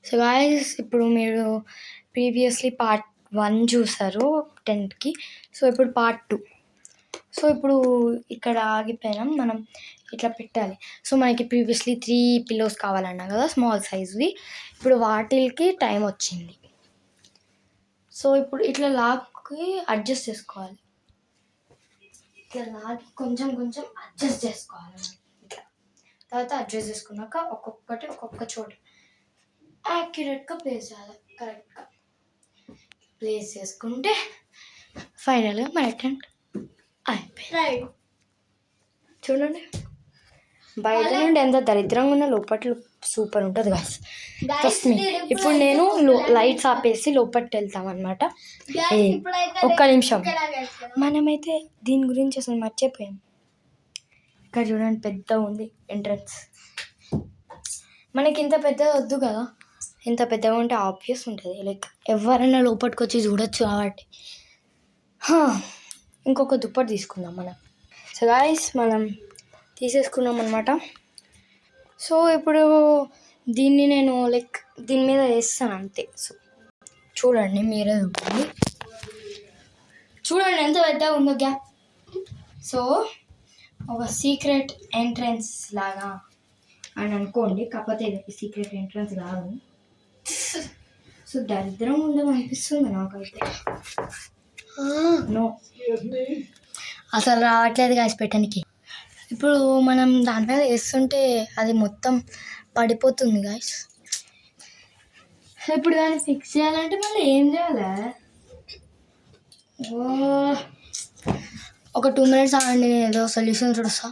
So guys ఇప్పుడు మీరు previously part 1 చూసారు 10కి. సో ఇప్పుడు పార్ట్ 2. సో ఇప్పుడు ఇక్కడ ఆగిపోయినాం. మనం ఇట్లా పెట్టాలి. సో మనకి ప్రీవియస్లీ 3 పిల్లోస్ కావాలన్నా కదా స్మాల్ సైజ్వి. ఇప్పుడు వాటికి టైం వచ్చింది. సో ఇప్పుడు ఇట్లా లాక్కి అడ్జస్ట్ చేసుకోవాలి. ఇట్లా లాగి కొంచెం కొంచెం అడ్జస్ట్ చేసుకోవాలి. ఇట్లా తర్వాత అడ్జస్ట్ చేసుకున్నాక ఒక్కొక్క చోట యాక్యురేట్గా ప్లేస్ చేయాలి. కరెక్ట్గా ప్లేస్ చేసుకుంటే ఫైనల్గా మన అటెంప్ట్ అయిపోయింది. చూడండి బయట నుండి ఎంత దరిద్రంగా ఉన్న లోపల సూపర్ ఉంటుంది గాయ్స్. ఫస్ట్ ఇప్పుడు నేను లైట్స్ ఆపేసి లోపలికి వెళ్తామన్నమాట. ఒక్క నిమిషం, మనమైతే దీని గురించి అసలు మర్చిపోయాం. ఇక్కడ చూడండి పెద్ద ఉంది ఎంట్రన్స్. మనకి ఇంత పెద్దగా వద్దు కదా, ఇంత పెద్దగా ఉంటే ఆబ్వియస్ ఉంటుంది, లైక్ ఎవరైనా లోపలికి వచ్చి చూడొచ్చు కాబట్టి. ఇంకొక దుప్పటి తీసుకుందాం మనం. సో గాయ్స్ మనం తీసేసుకున్నాం అనమాట. సో ఇప్పుడు దీన్ని నేను లైక్ దీని మీద వేస్తాను అంతే. సో చూడండి, మీరే చూడండి ఎంత పెద్దగా ఉందో గ్యాప్. సో ఒక సీక్రెట్ ఎంట్రన్స్ లాగా అని అనుకోండి, కాకపోతే ఇది సీక్రెట్ ఎంట్రన్స్ కాదు. సో దరిద్రం ఉందని అనిపిస్తుంది నాకైతే. నో అసలు రావట్లేదు గాయస్ పెట్టడానికి. ఇప్పుడు మనం దాని మీద వేస్తుంటే అది మొత్తం పడిపోతుంది గాయస్. ఇప్పుడు దాన్ని ఫిక్స్ చేయాలంటే మళ్ళీ ఏం చేయాలి? ఒక 2 minutes ఆగండి, నేను ఏదో సొల్యూషన్ చూస్తా.